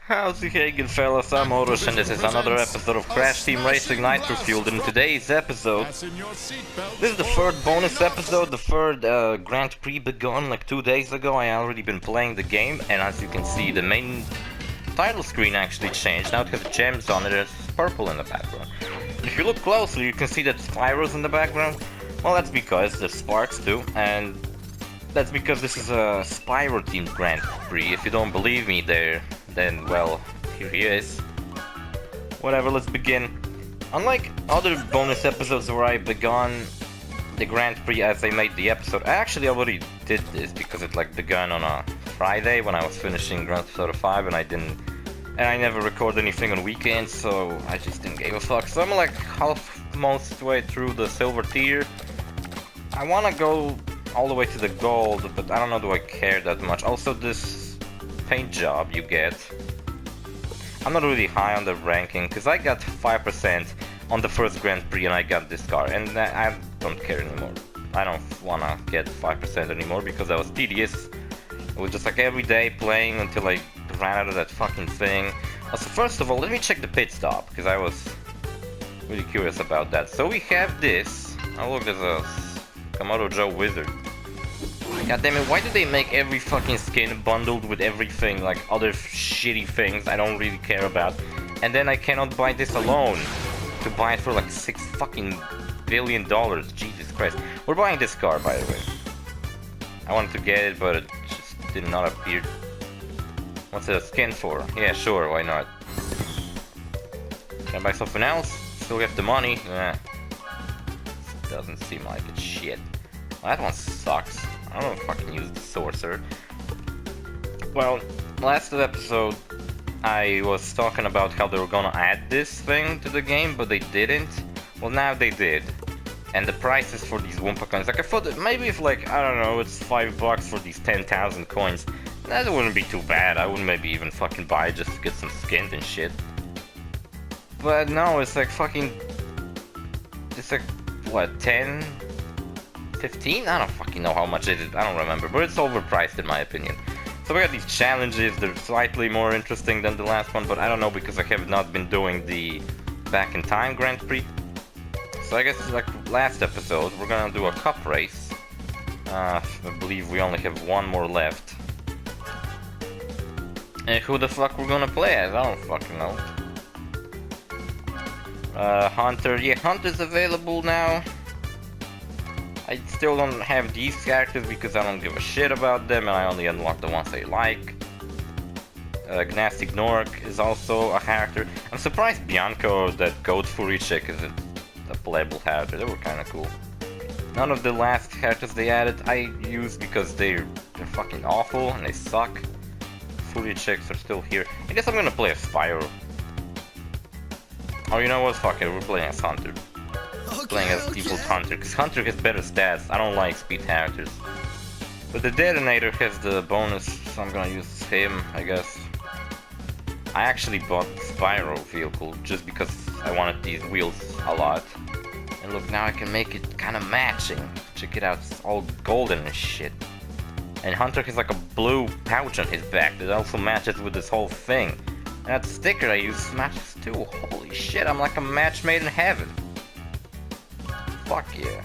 How's it going, fellas? I'm OrosZ and this is another episode of Crash Team Racing Nitro Fueled. In today's episode, this is the third bonus episode, the third Grand Prix begun like 2 days ago. I already been playing the game, and as you can see, the main title screen actually changed. Now it has gems on it, there's purple in the background. If you look closely, you can see that Spyro's in the background. Well, that's because there's sparks too, and that's because this is a Spyro themed Grand Prix. If you don't believe me there, then, well, here he is. Whatever, let's begin. Unlike other bonus episodes where I begun the Grand Prix as I made the episode, I actually already did this because it like begun on a Friday when I was finishing Grand Theft Auto 5 and I never record anything on weekends, so I just didn't give a fuck. So I'm like most way through the silver tier. I wanna go all the way to the gold, but I don't know, do I care that much. Also, this paint job you get, I'm not really high on the ranking because I got 5% on the first Grand Prix and I got this car, and I don't care anymore. I don't wanna get 5% anymore because that was tedious. It was just like every day playing until I ran out of that fucking thing. Also, first of all, let me check the pit stop because I was really curious about that. So we have this. Oh look, there's a Komodo Joe Wizard. God damn it, why do they make every fucking skin bundled with everything, like other shitty things I don't really care about? And then I cannot buy this alone. To buy it for like $6 fucking billion. Jesus Christ. We're buying this car, by the way. I wanted to get it, but it just did not appear. What's a skin for? Yeah, sure, why not? Can I buy something else? Still get the money? Nah. Doesn't seem like it. Shit. Well, that one sucks. I don't fucking use the sorcerer. Well, last episode I was talking about how they were gonna add this thing to the game, but they didn't. Well, now they did. And the prices for these Wumpa coins, like I thought that maybe if like, I don't know, it's $5 for these 10,000 coins, that wouldn't be too bad. I wouldn't maybe even fucking buy it just to get some skins and shit. But no, it's like fucking, it's like, what, 10? 15? I don't fucking know how much it is, I don't remember, but it's overpriced in my opinion. So we got these challenges, they're slightly more interesting than the last one, but I don't know because I have not been doing the Back in Time Grand Prix. So I guess like last episode, we're gonna do a cup race. I believe we only have one more left. And who the fuck we're gonna play as? I don't fucking know. Hunter, yeah, Hunter's available now. I still don't have these characters because I don't give a shit about them and I only unlock the ones I like. Gnasty Gnork is also a character. I'm surprised Bianca or that Goat Fury chick isn't a playable character. They were kinda cool. None of the last characters they added I use because they're fucking awful and they suck. Fury chicks are still here. I guess I'm gonna play as Spyro. Oh, you know what? Fuck it, we're playing as Hunter. Playing as default Hunter, because Hunter has better stats. I don't like speed characters. But the Detonator has the bonus, so I'm gonna use him, I guess. I actually bought the Spyro vehicle just because I wanted these wheels a lot. And look, now I can make it kind of matching. Check it out, it's all golden and shit. And Hunter has like a blue pouch on his back that also matches with this whole thing. And that sticker I use matches too. Holy shit, I'm like a match made in heaven. Fuck yeah.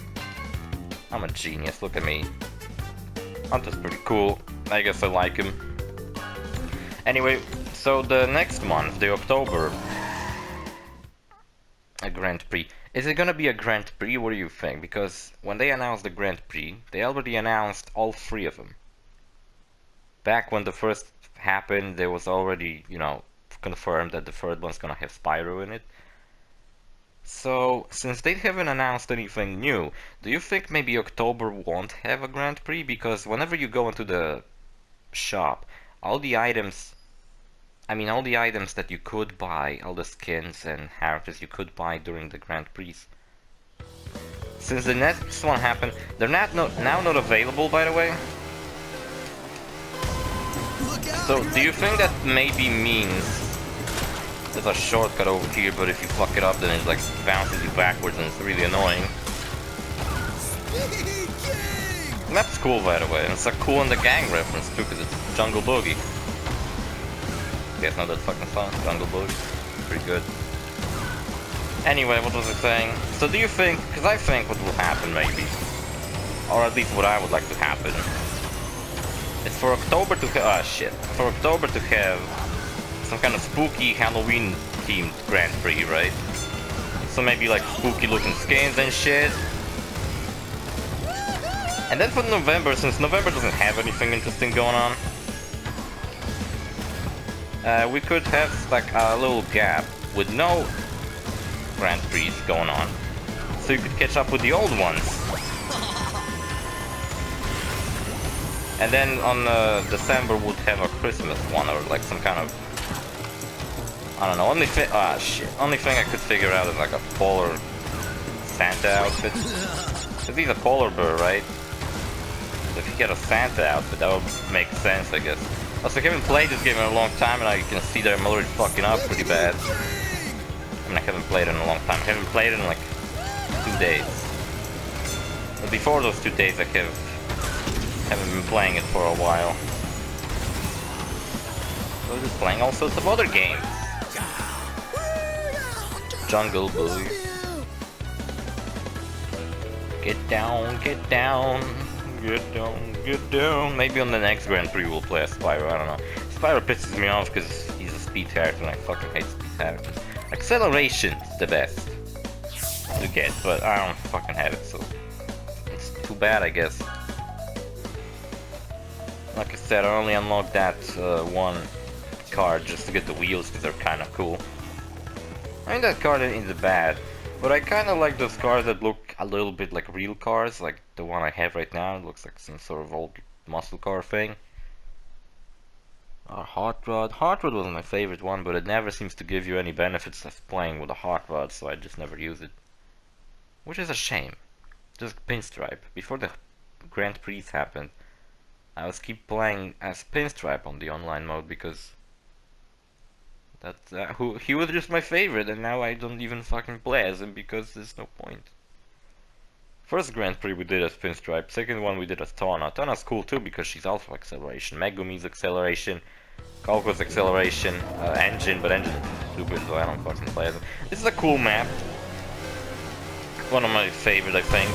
I'm a genius, look at me. Hunter's pretty cool. I guess I like him. Anyway, so the next month, the October a Grand Prix. Is it gonna be a Grand Prix? What do you think? Because when they announced the Grand Prix, they already announced all three of them. Back when the first happened, there was already, you know, confirmed that the third one's gonna have Spyro in it. So, since they haven't announced anything new, do you think maybe October won't have a Grand Prix? Because whenever you go into the shop, all the items that you could buy, all the skins and characters you could buy during the Grand Prix, since the next one happened, they're now not available, by the way. So, do you think that maybe means there's a shortcut over here, but if you fuck it up, then it like bounces you backwards and it's really annoying. The map's cool, by the way, and it's a Cool in the Gang reference too, because it's Jungle Boogie. You guys know that fucking song? Jungle Book? Pretty good. Anyway, what was I saying? So do you think, because I think what will happen maybe, or at least what I would like to happen, is for October to have, for October to have some kind of spooky Halloween themed Grand Prix, right? So maybe like spooky looking skins and shit. And then for November, since November doesn't have anything interesting going on, we could have like a little gap with no Grand Prix going on, so you could catch up with the old ones. And then on December would have a Christmas one, or like some kind of, I don't know, only thing I could figure out is like a polar Santa outfit. Cause he's a polar bear, right? So if you get a Santa outfit, that would make sense, I guess. Also, I haven't played this game in a long time, and I can see that I'm already fucking up pretty bad. I mean, I haven't played it in a long time. I haven't played it in like 2 days. But before those 2 days, I haven't been playing it for a while. So I'm just playing all sorts of other games. Jungle Boy. Get down, get down. Get down, get down. Maybe on the next Grand Prix we'll play a Spyro, I don't know. Spyro pisses me off because he's a speed character and I fucking hate speed characters. Acceleration's the best to get, but I don't fucking have it, so it's too bad, I guess. Like I said, I only unlocked that one card just to get the wheels because they're kind of cool. I mean, that card isn't bad, but I kind of like those cars that look a little bit like real cars, like the one I have right now. It looks like some sort of old muscle car thing. Or Hot Rod. Hot Rod was my favorite one, but it never seems to give you any benefits of playing with a Hot Rod, so I just never use it. Which is a shame. Just Pinstripe. Before the Grand Prix happened, I was keep playing as Pinstripe on the online mode because he was just my favorite, and now I don't even fucking play as him because there's no point. First Grand Prix we did as Pinstripe, second one we did as Tawna. Tawna's cool too because she's also acceleration. Megumi's acceleration, Kalko's acceleration, Engine, but Engine is stupid, so I don't fucking play as him. This is a cool map. One of my favorite, I think.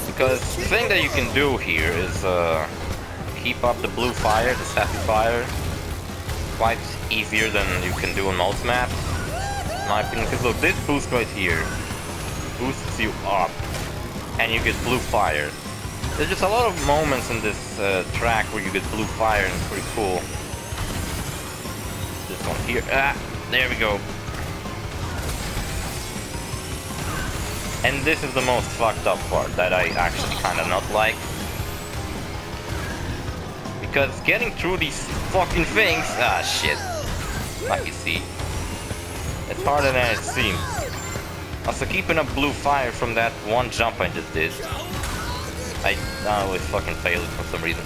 Because the thing that you can do here is keep up the blue fire, the sappy fire. Quite easier than you can do on most maps, in my opinion. Because look, this boost right here boosts you up, and you get blue fire. There's just a lot of moments in this track where you get blue fire, and it's pretty cool. This one here, there we go. And this is the most fucked up part that I actually kind of not like. Because getting through these fucking things, shit. Like you see, it's harder than it seems. Also, keeping up blue fire from that one jump I just did, I always fucking fail it for some reason.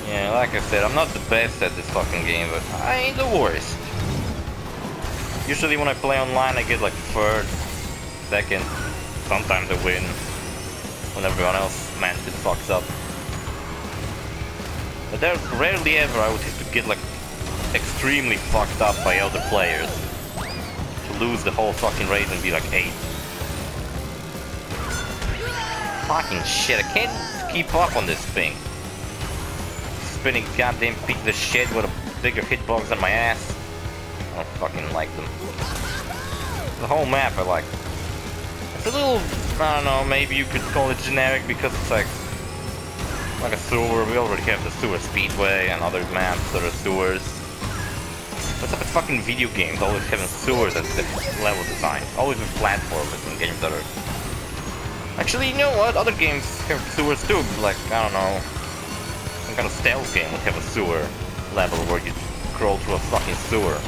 Yeah, like I said, I'm not the best at this fucking game, but I ain't the worst. Usually when I play online, I get like third, second, sometimes I win when everyone else managed to fucks up. But there rarely ever I would have to get like extremely fucked up by other players to lose the whole fucking race and be like 8. Fucking shit, I can't keep up on this thing. Spinning goddamn piece of shit with a bigger hitbox on my ass. I don't fucking like them. The whole map I like. It's a little, I don't know, maybe you could call it generic because it's like a sewer. We already have the sewer speedway and other maps that are sewers. What's up with fucking video games always having sewers as the level design? Always with platformers and games that are... Actually, you know what? Other games have sewers too. Like, I don't know, some kind of stealth game would have a sewer level where you crawl through a fucking sewer.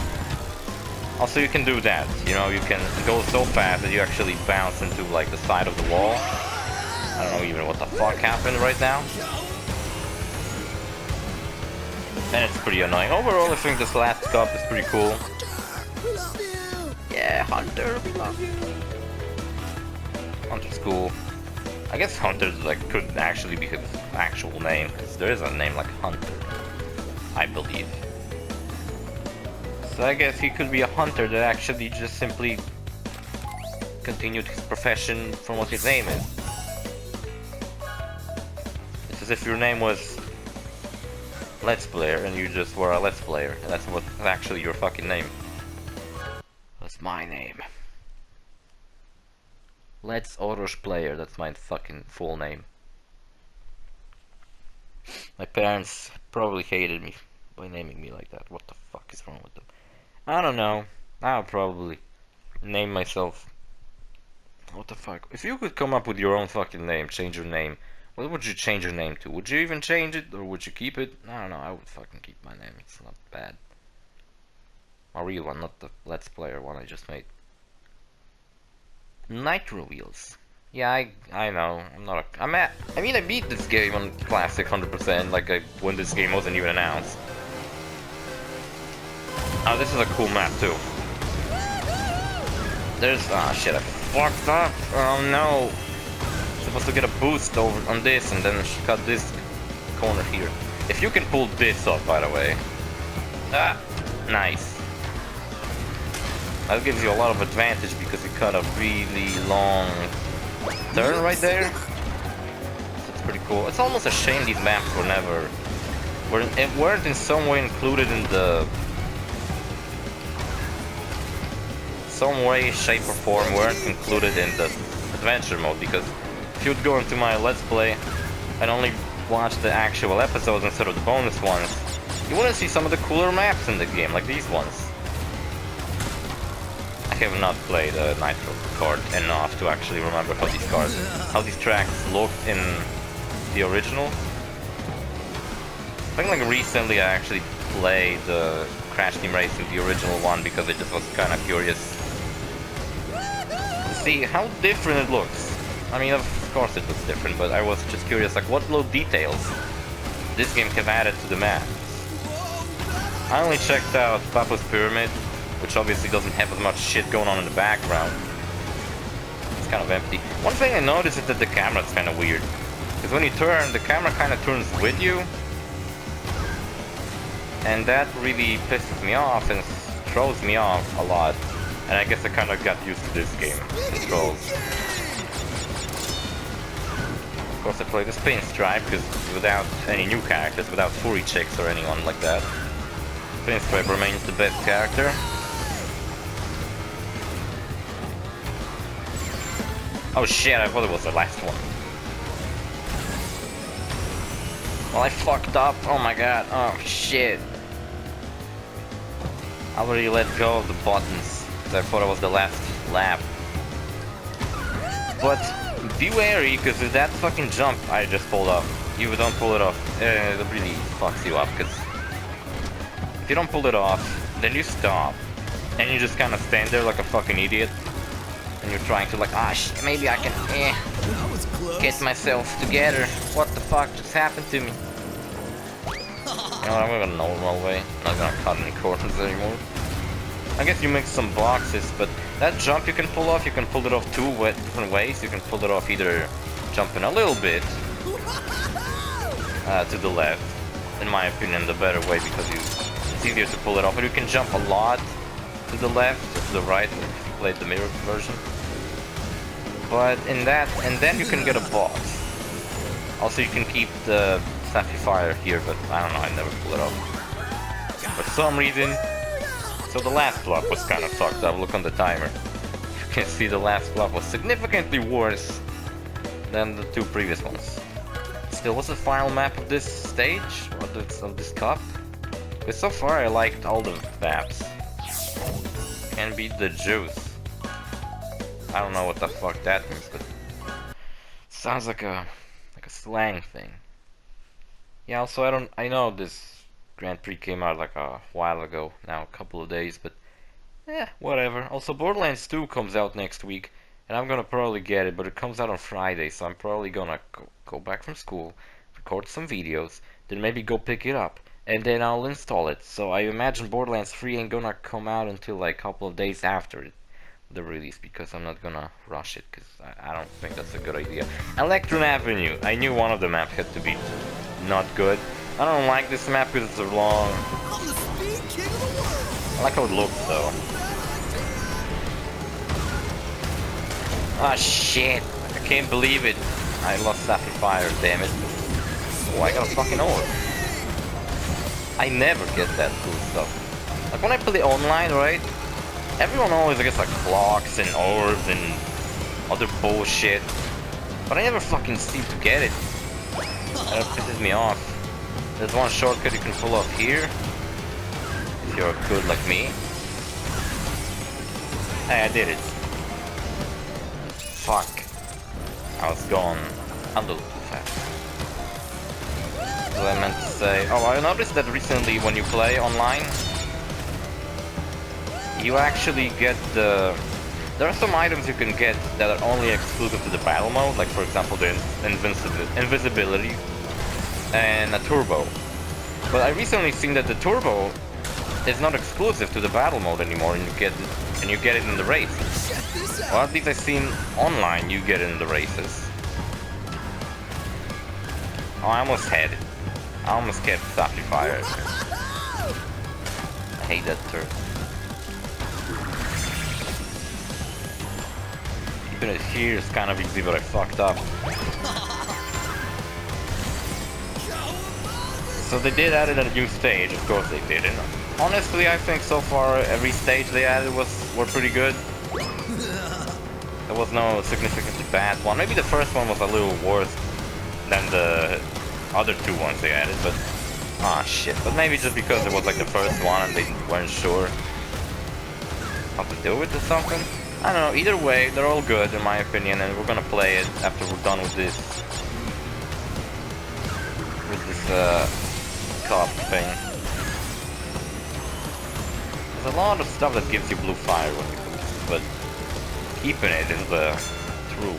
Also, you can do that. You know, you can go so fast that you actually bounce into like the side of the wall. I don't know even what the fuck happened right now. And it's pretty annoying. Overall, I think this last cup is pretty cool. Yeah, Hunter, we love you. Hunter's cool. I guess Hunter like could actually be his actual name, because there is a name like Hunter. I believe. So I guess he could be a hunter that actually just simply continued his profession from what his name is. It's as if your name was Let's Player and you just were a Let's Player, and that's what actually your fucking name. That's my name. Let's OrosZ Player, that's my fucking full name. My parents probably hated me by naming me like that. What the fuck is wrong with them? I don't know. I'll probably name myself... What the fuck? If you could come up with your own fucking name, change your name, what would you change your name to? Would you even change it, or would you keep it? I don't know, I would fucking keep my name. It's not bad. My real one, not the Let's Player one I just made. Nitro wheels. Yeah, I know. I mean, I beat this game on Classic 100%, like when this game wasn't even announced. Oh, this is a cool map too. There's shit, I fucked up. Oh no. Supposed to get a boost over on this and then cut this corner here. If you can pull this off, by the way. Ah, nice. That gives you a lot of advantage because you cut a really long turn right there. So it's pretty cool. It's almost a shame these maps weren't in some way included in the... Some way, shape or form weren't included in the adventure mode, because if you'd go into my Let's Play and only watch the actual episodes instead of the bonus ones, you wouldn't see some of the cooler maps in the game, like these ones. I have not played Nitro card enough to actually remember how these tracks looked in the original. I think like recently I actually played Crash Team Racing, the original one, because I just was kind of curious to see how different it looks. I mean, of course it looks different, but I was just curious, like what little details this game have added to the map. I only checked out Papa's Pyramid, which obviously doesn't have as much shit going on in the background. It's kind of empty. One thing I noticed is that the camera's kind of weird. Because when you turn, the camera kind of turns with you. And that really pisses me off and throws me off a lot. And I guess I kind of got used to this game controls. Of course I play this Pinstripe, because without any new characters, without furry chicks or anyone like that, Pinstripe remains the best character. Oh shit, I thought it was the last one. Well, I fucked up. Oh my god. Oh shit. I already let go of the buttons, because I thought it was the last lap. But be wary, because with that fucking jump I just pulled off, you don't pull it off, it really fucks you up, because if you don't pull it off, then you stop, and you just kind of stand there like a fucking idiot. And you're trying to like, shit, maybe I can get myself together. What the fuck just happened to me? You know what, I'm going a normal way. I'm not gonna cut any corners anymore. I guess you make some boxes, but that jump you can pull off it off two different ways. You can pull it off either jumping a little bit to the left. In my opinion, the better way, because it's easier to pull it off. Or you can jump a lot to the left or to the right if you played the mirror version. But in that, and then you can get a boss. Also, you can keep the Sapphire here, but I don't know, I never pull it off. For some reason, so the last block was kind of fucked up. Look on the timer. You can see the last block was significantly worse than the two previous ones. Still, what's the final map of this stage? Or of this cup? Because so far I liked all the maps. Can beat the juice. I don't know what the fuck that means, but sounds like a slang thing. Yeah, also I know this Grand Prix came out like a while ago, now a couple of days, but whatever. Also, Borderlands 2 comes out next week, and I'm gonna probably get it, but it comes out on Friday, so I'm probably gonna go back from school, record some videos, then maybe go pick it up, and then I'll install it. So I imagine Borderlands 3 ain't gonna come out until like a couple of days after the release, because I'm not gonna rush it, because I don't think that's a good idea. Electron Avenue. I knew one of the maps had to be not good, I don't like this map because it's so long. I like how it looks though. Ah shit! I can't believe it. I lost Sapphire Fire, damn it. Oh, I got a fucking orb. I never get that cool stuff. Like when I play online, right? Everyone always gets like clocks and orbs and other bullshit. But I never fucking seem to get it. That pisses me off. There's one shortcut you can pull off here. If you're good like me. Hey, I did it. Fuck. I was gone a little too fast. What I meant to say... Oh, I noticed that recently when you play online, you actually get the... There are some items you can get that are only exclusive to the battle mode, like for example the invisibility and a turbo. But I recently seen that the turbo is not exclusive to the battle mode anymore, and you get it in the races. Well, at least I've seen online you get it in the races. Oh, I almost had it. I almost kept Sapphire Fire. I hate that turret. Keeping it here is kind of easy, but I fucked up. So they did add a new stage, of course they did. And honestly, I think so far every stage they added were pretty good. There was no significantly bad one. Maybe the first one was a little worse than the other two ones they added, but ah shit. But maybe just because it was like the first one and they weren't sure how to do it or something. I don't know, either way, they're all good in my opinion, and we're gonna play it after we're done with this cop thing. There's a lot of stuff that gives you blue fire when you boost, but keeping it is the true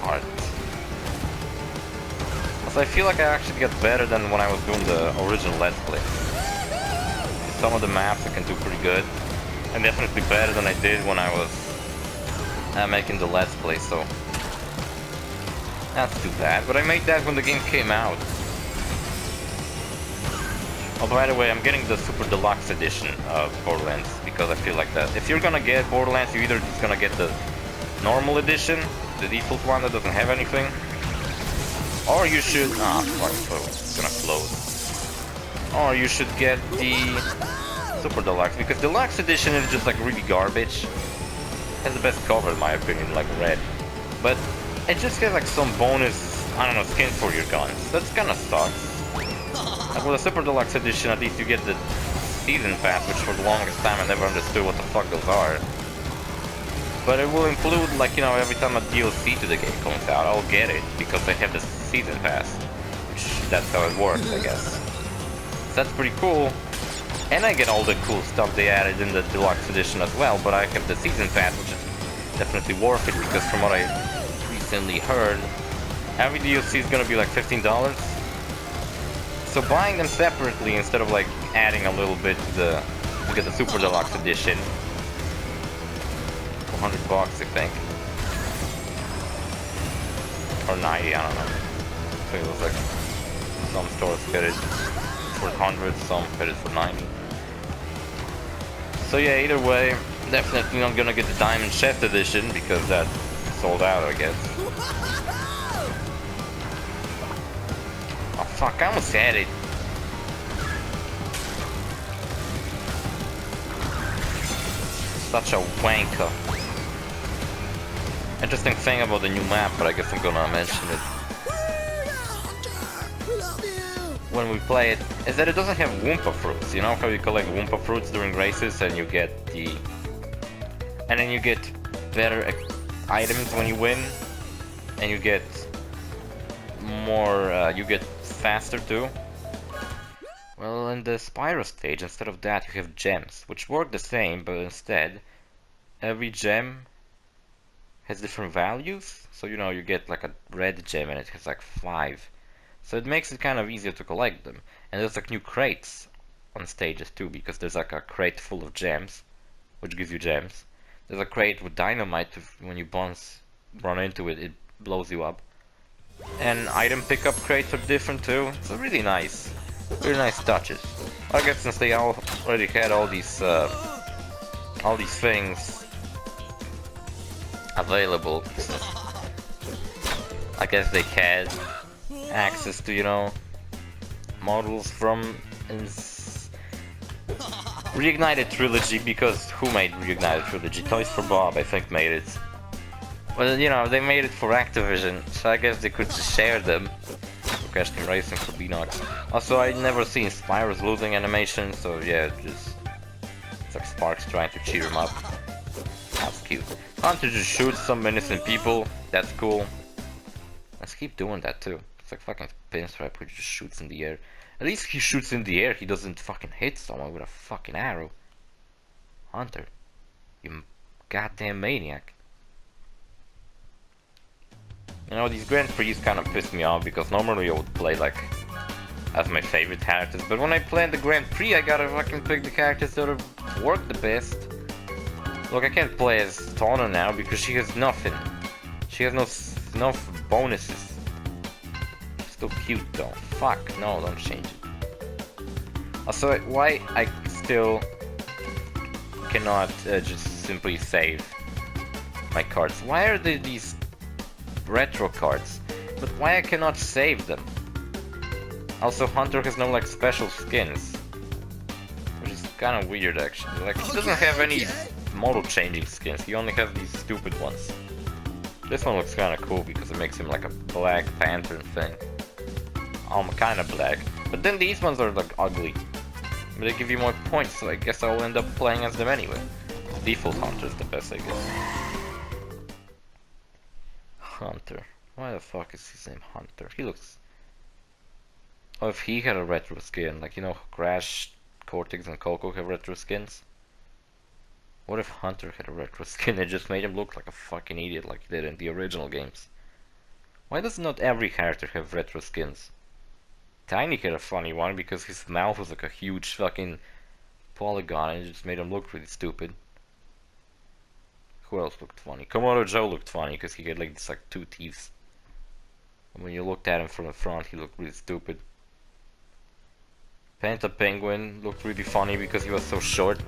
art. So I feel like I actually get better than when I was doing the original Let's Play. Some of the maps I can do pretty good. And definitely better than I did when I was making the Let's Play, so that's too bad. But I made that when the game came out. Oh, by the way, I'm getting the Super Deluxe Edition of Borderlands because I feel like that. If you're gonna get Borderlands, you're either just gonna get the normal edition, the default one that doesn't have anything, or you should... Ah, fuck, it's gonna close. Or you should get the Super Deluxe, because Deluxe Edition is just like really garbage. Has the best cover in my opinion, like red. But it just has like some bonus, I don't know, skins for your guns. That's kinda sucks. Like with the Super Deluxe Edition, at least you get the Season Pass, which for the longest time I never understood what the fuck those are. But it will include, like, you know, every time a DLC to the game comes out, I'll get it, because they have the Season Pass. Which, that's how it works, I guess. So that's pretty cool. And I get all the cool stuff they added in the Deluxe Edition as well, but I have the Season Pass, which is definitely worth it, because from what I recently heard, every DLC is gonna be like $15. So buying them separately instead of like adding a little bit to get the Super Deluxe Edition, $100 I think, or 90, I don't know. I think it was like some stores get it for 100, some get it for 90. So yeah, either way, definitely not gonna get the Diamond Chest Edition because that sold out, I guess. Oh fuck, I almost had it. Such a wanker. Interesting thing about the new map, but I guess I'm gonna mention it when we play it, is that it doesn't have Wumpa fruits. You know how you collect Wumpa fruits during races and you get the... and then you get better items when you win, and you get more, you get faster too. Well, in the Spyro stage, instead of that, you have gems, which work the same, but instead, every gem has different values. So, you know, you get like a red gem and it has like 5. So it makes it kind of easier to collect them. And there's like new crates on stages too, because there's like a crate full of gems, which gives you gems. There's a crate with dynamite, when you run into it, it blows you up. And item pickup crates are different too. It's really nice touches. I guess since they already had all these things available, I guess they had access to, you know, models from Reignited Trilogy, because who made Reignited Trilogy? Toys for Bob, I think, made it. Well, you know, they made it for Activision, so I guess they could just share them. For Crash Team Racing, for Beanox. Also, I never seen Spyro's losing animation, so yeah, it's like Sparks trying to cheer him up. That's cute. Hunter just shoots some innocent people, that's cool. Let's keep doing that too. It's like fucking Pinstripe who just shoots in the air. At least he shoots in the air, he doesn't fucking hit someone with a fucking arrow. Hunter, you goddamn maniac. You know, these Grand Prix kind of piss me off, because normally I would play like as my favorite characters, but when I play in the Grand Prix I gotta fucking pick the characters that work the best. Look, I can't play as Tawna now because she has nothing. She has no bonuses. She's still cute though. Fuck, no, don't change it. Also, why I still cannot just simply save my cards? Why are there these retro cards? But why I cannot save them? Also, Hunter has no like special skins, which is kind of weird actually. Like, he doesn't have any model changing skins, he only has these stupid ones. This one looks kind of cool because it makes him like a Black Panther thing. I'm kind of black, but then these ones are like ugly, but they give you more points, so I guess I'll end up playing as them anyway. Default Hunter is the best, I guess. Hunter. Why the fuck is his name Hunter? He looks... Oh, if he had a retro skin, like, you know, Crash, Cortex and Coco have retro skins? What if Hunter had a retro skin and just made him look like a fucking idiot like he did in the original games? Why does not every character have retro skins? Tiny had a funny one because his mouth was like a huge fucking polygon and it just made him look really stupid. Who else looked funny? Komodo Joe looked funny because he had like this like two teeth. And when you looked at him from the front, he looked really stupid. Panta Penguin looked really funny because he was so short.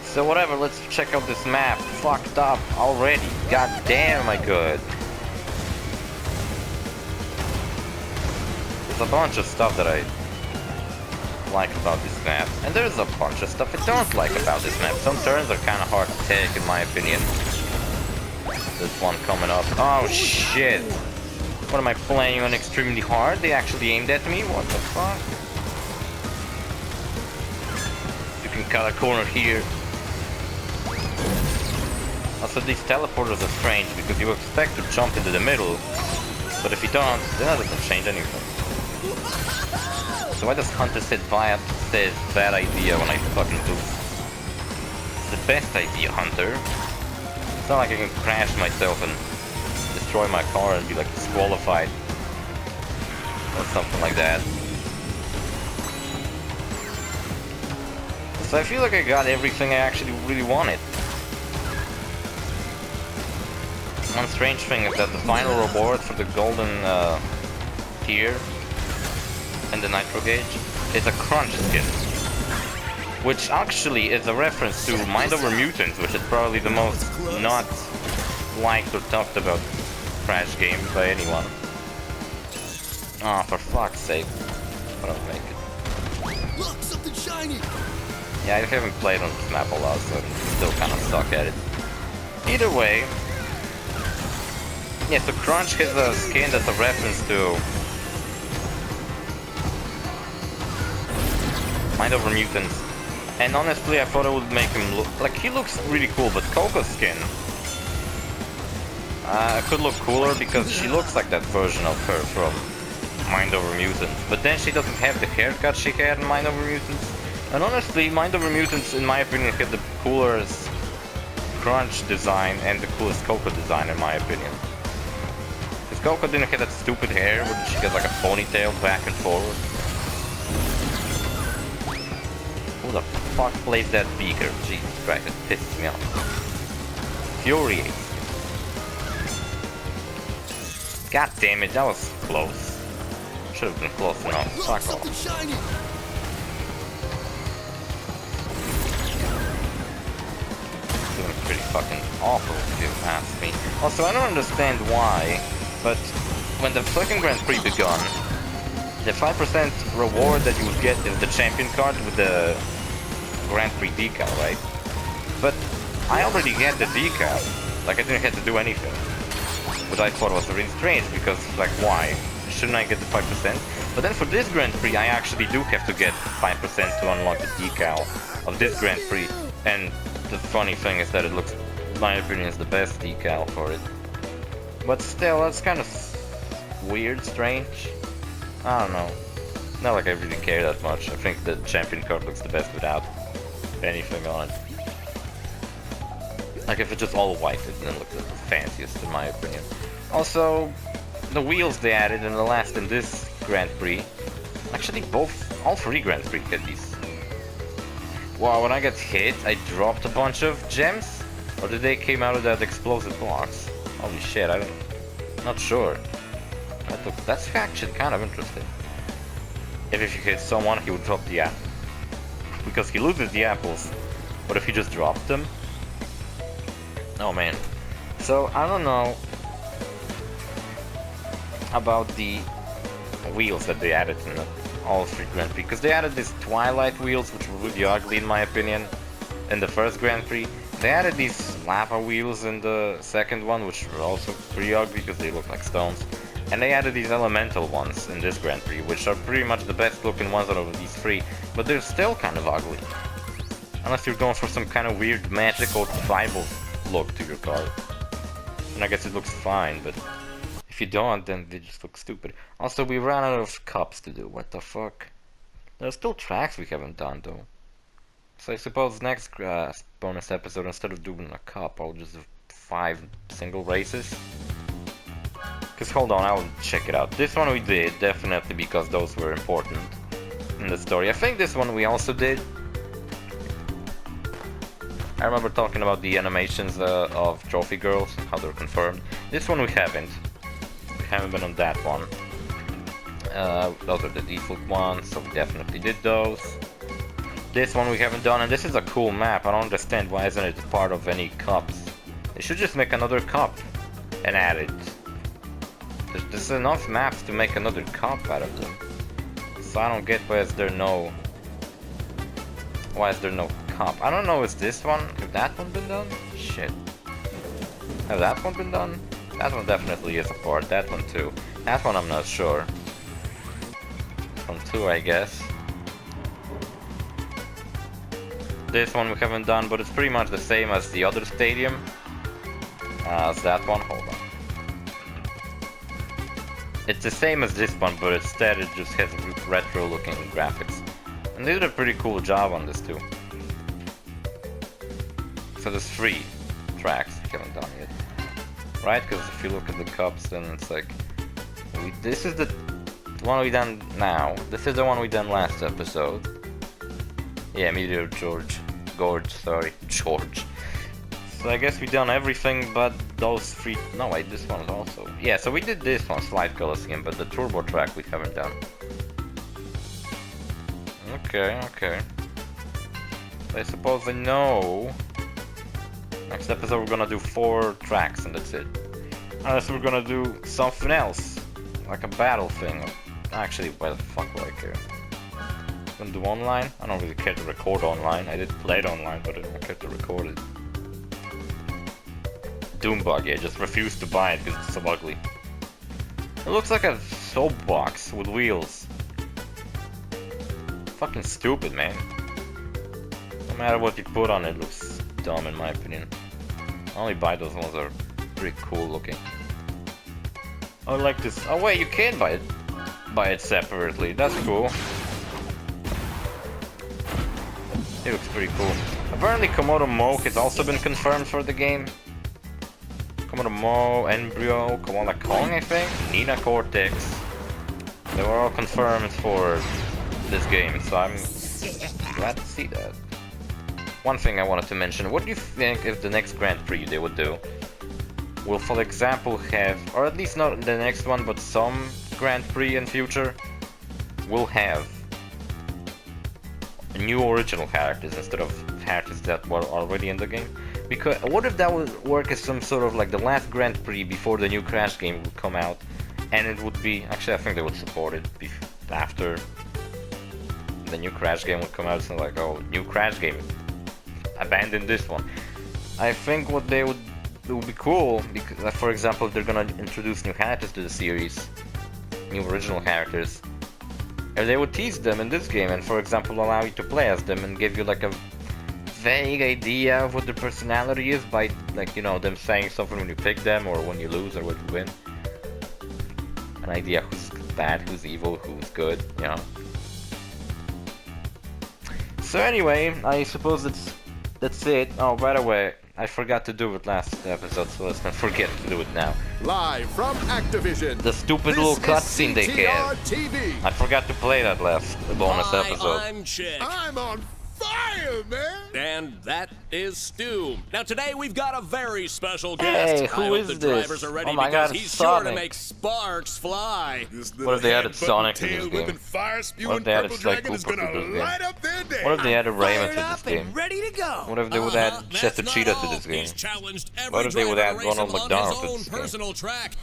So whatever, let's check out this map. Fucked up already. God damn, am I good. There's a bunch of stuff that I like about this map, and there's a bunch of stuff I don't like about this map. Some turns are kind of hard to take, in my opinion. This one coming up. Oh shit! What am I playing on extremely hard? They actually aimed at me? What the fuck? You can cut a corner here. Also, these teleporters are strange because you expect to jump into the middle, but if you don't, then that doesn't change anything. So why does Hunter says bad idea when I fucking do? It's the best idea, Hunter. It's not like I can crash myself and destroy my car and be like disqualified or something like that. So I feel like I got everything I actually really wanted. One strange thing is that the final reward for the golden tier and the Nitro gauge is a Crunch skin, which actually is a reference to Mind Over Mutants, which is probably the most not liked or talked about Crash game by anyone. Ah, for fuck's sake. But I'll make it. Look, something shiny! Yeah, I haven't played on this map a lot, so I still kind of suck at it. Either way, yeah, so Crunch has a skin that's a reference to Mind Over Mutants. And honestly, I thought it would make him look... like, he looks really cool, but Coco's skin could look cooler because she looks like that version of her from Mind Over Mutants. But then she doesn't have the haircut she had in Mind Over Mutants. And honestly, Mind Over Mutants, in my opinion, had the coolest Crunch design and the coolest Coco design, in my opinion. Coco didn't have that stupid hair where she got like a ponytail back and forward. Who the fuck plays that beaker? Jesus Christ, it pisses me off. Infuriates. God damn it, that was close. Should have been close enough. Fuck off. Doing pretty fucking awful if you ask me. Also, I don't understand why, but when the fucking Grand Prix begun, the 5% reward that you would get is the champion card with the Grand Prix decal, right? But I already had the decal, like I didn't have to do anything. Which I thought was really strange, because, like, why? Shouldn't I get the 5%? But then for this Grand Prix, I actually do have to get 5% to unlock the decal of this Grand Prix. And the funny thing is that it looks, in my opinion, is the best decal for it. But still, that's kind of weird, strange. I don't know. Not like I really care that much. I think the champion card looks the best without anything on it. Like if it's just all white, it didn't look the fanciest in my opinion. Also, the wheels they added in this Grand Prix. Actually, all three Grand Prix get these. Wow, when I got hit, I dropped a bunch of gems? Or did they came out of that explosive box? Holy shit, not sure. That's actually kind of interesting. If you hit someone, he would drop the apple. Because he loses the apples. But if he just dropped them? Oh man. So, I don't know about the wheels that they added in all three Grand Prix. Because they added these Twilight wheels, which were really ugly in my opinion, in the first Grand Prix. They added these lava wheels in the second one, which were also pretty ugly because they look like stones. And they added these elemental ones in this Grand Prix, which are pretty much the best looking ones out of these three, but they're still kind of ugly. Unless you're going for some kind of weird magical tribal look to your car. And I guess it looks fine, but if you don't, then they just look stupid. Also, we ran out of cups to do, what the fuck? There's still tracks we haven't done though. So I suppose next bonus episode, instead of doing a cup, I'll just do 5 single races. Cause hold on, I'll check it out. This one we did, definitely, because those were important in the story. I think this one we also did. I remember talking about the animations of Trophy Girls, how they're confirmed. This one we haven't. We haven't been on that one. Those are the default ones, so we definitely did those. This one we haven't done, and this is a cool map. I don't understand why isn't it part of any cups. They should just make another cup and add it. There's enough maps to make another cup out of them. So I don't get why is there no cup. I don't know, is this one, have that one been done? Shit. Has that one been done? That one definitely is a part, that one too. That one I'm not sure. This one too, I guess. This one we haven't done, but it's pretty much the same as the other stadium. As that one, hold on. It's the same as this one, but instead it just has retro looking graphics. And they did a pretty cool job on this too. So there's 3 tracks we haven't done yet. Right? Because if you look at the cups, then it's like... this is the one we done now. This is the one we done last episode. Yeah, Meteor George. George. So I guess we done everything but those 3... No wait, this one also... Yeah, so we did this one, Slide Coliseum, but the turbo track we haven't done. Okay. I suppose I know... Next episode we're gonna do 4 tracks and that's it. Unless we're gonna do something else. Like a battle thing. Actually, why the fuck would I care? Gonna do online? I don't really care to record online. I did play it online, but I don't care to record it. Doombug, yeah, just refuse to buy it because it's so ugly. It looks like a soapbox with wheels. Fucking stupid, man. No matter what you put on it, looks dumb in my opinion. I only buy those ones that are pretty cool looking. I like this. Oh wait, you can buy it separately. That's cool. It looks pretty cool. Apparently Komodo Moke has also been confirmed for the game. Komodo Mo, Embryo, Koala Kong, I think, Nina Cortex. They were all confirmed for this game, so I'm glad to see that. One thing I wanted to mention, what do you think if the next Grand Prix they would do? will, for example, have, or at least not the next one, but some Grand Prix in future will have new original characters instead of characters that were already in the game. Because what if that would work as some sort of like the last Grand Prix before the new Crash game would come out, and it would be, actually I think they would support it after the new Crash game would come out. So like, oh, new Crash game, abandon this one. I think what they would, it would be cool, because for example, if they're gonna introduce new characters to the series, new original characters, and they would tease them in this game and, for example, allow you to play as them and give you like a vague idea of what their personality is by, like, you know, them saying something when you pick them or when you lose or when you win. An idea who's bad, who's evil, who's good, you know. So anyway, I suppose that's it. Oh, by the way, I forgot to do it last episode, so let's not forget to do it now. Live from Activision. The stupid little cutscene they have. I forgot to play that last bonus episode. I'm Chick. I'm on fire, man. And that is Stu. Now today we've got a very special guest. Hey, I who hope is the this? drivers are ready Oh my because God, he's Sonic. sure to make sparks fly. What if they added Sonic to this game? What if they added Sly Cooper to this game? What if they added Rayman to this game? Ready to go. What if they would add Chester Cheetah to this game? What if they would add Ronald McDonald to this game? Personal track.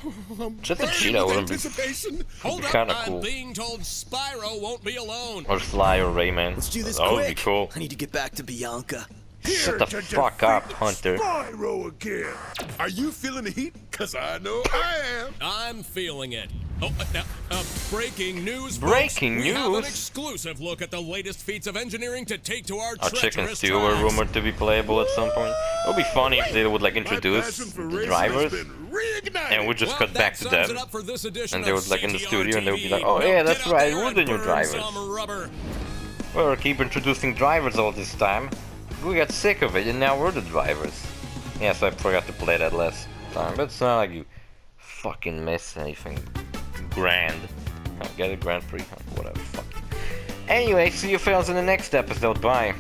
Chester Cheetah wouldn't be Hold up, kinda I'm cool. being told Spyro won't be alone. Or Sly or Rayman. Let's do this That would quick. be cool. I need to get back to Bianca. Shut the fuck up, Hunter. Spyro again. Are you feeling the heat? Cause I know I am. I'm feeling it. Oh, now, breaking news. Breaking folks. We have an news? exclusive look at the latest feats of engineering to take to our Our chicken treacherous stew were tracks. rumored to be playable at some point. It would be funny if they would like introduce the drivers and we just Well, cut back that to sums them. it up for this edition And they of would like in the CTR studio and they would be TV. like, oh Now yeah, get that's out right, there we're and the new burn drivers. some rubber. We'll keep introducing drivers all this time. We got sick of it and now we're the drivers. Yes, I forgot to play that last time, but it's not like you fucking miss anything grand. Get a Grand Prix, whatever, fuck. Anyway, see you fellas in the next episode, bye.